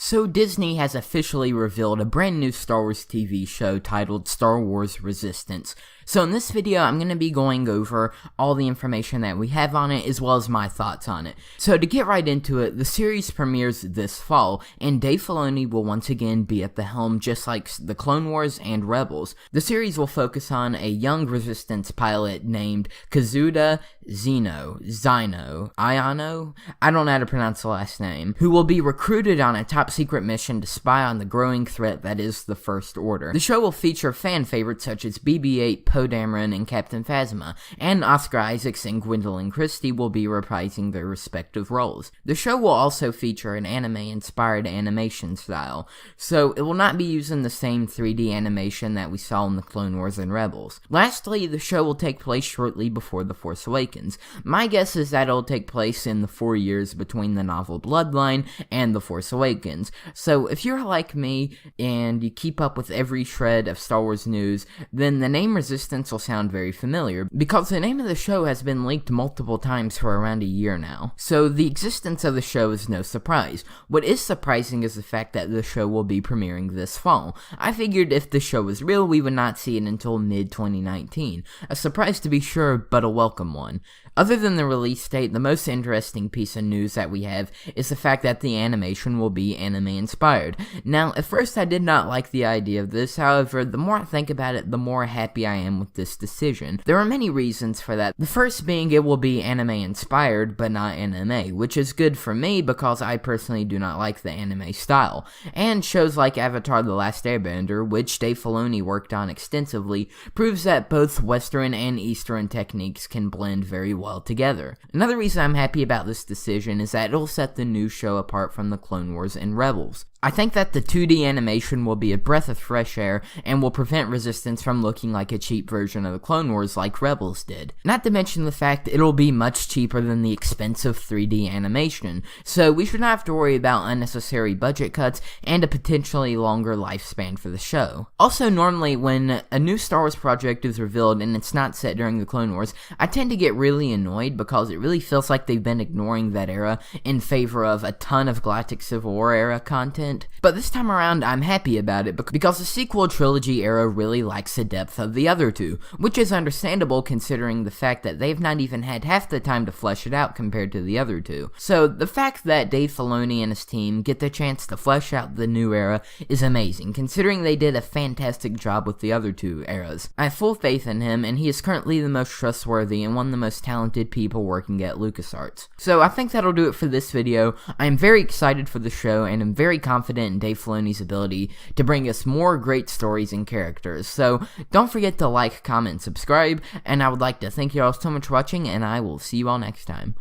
So Disney has officially revealed a brand new Star Wars TV show titled Star Wars Resistance. So in this video, I'm going to be going over all the information that we have on it, as well as my thoughts on it. So to get right into it, the series premieres this fall, and Dave Filoni will once again be at the helm, just like the Clone Wars and Rebels. The series will focus on a young Resistance pilot named Kazuda Zyno, I don't know how to pronounce the last name, who will be recruited on a top secret mission to spy on the growing threat that is the First Order. The show will feature fan favorites such as BB-8, Poe Dameron, and Captain Phasma, and Oscar Isaacs and Gwendolyn Christie will be reprising their respective roles. The show will also feature an anime-inspired animation style, so it will not be using the same 3D animation that we saw in the Clone Wars and Rebels. Lastly, the show will take place shortly before The Force Awakens. My guess is that it'll take place in the 4 years between the novel Bloodline and The Force Awakens. So if you're like me and you keep up with every shred of Star Wars news, then the name Resistance will sound very familiar, because the name of the show has been leaked multiple times for around a year now. So the existence of the show is no surprise. What is surprising is the fact that the show will be premiering this fall. I figured if the show was real, we would not see it until mid-2019. A surprise to be sure, but a welcome one. Other than the release date, the most interesting piece of news that we have is the fact that the animation will be anime-inspired. Now, at first I did not like the idea of this, however, the more I think about it, the more happy I am with this decision. There are many reasons for that. The first being it will be anime-inspired, but not anime, which is good for me because I personally do not like the anime style. And shows like Avatar: The Last Airbender, which Dave Filoni worked on extensively, proves that both Western and Eastern techniques can blend very well together. Another reason I'm happy about this decision is that it'll set the new show apart from the Clone Wars and Rebels. I think that the 2D animation will be a breath of fresh air and will prevent Resistance from looking like a cheap version of the Clone Wars like Rebels did. Not to mention the fact it'll be much cheaper than the expensive 3D animation, so we should not have to worry about unnecessary budget cuts and a potentially longer lifespan for the show. Also, normally when a new Star Wars project is revealed and it's not set during the Clone Wars, I tend to get really annoyed because it really feels like they've been ignoring that era in favor of a ton of Galactic Civil War era content. But this time around, I'm happy about it because the sequel trilogy era really lacks the depth of the other two, which is understandable considering the fact that they've not even had half the time to flesh it out compared to the other two. So the fact that Dave Filoni and his team get the chance to flesh out the new era is amazing, considering they did a fantastic job with the other two eras. I have full faith in him, and he is currently the most trustworthy and one of the most talented people working at LucasArts. So I think that'll do it for this video. I am very excited for the show, and I'm very confident in Dave Filoni's ability to bring us more great stories and characters. So don't forget to like, comment, subscribe, and I would like to thank you all so much for watching, and I will see you all next time.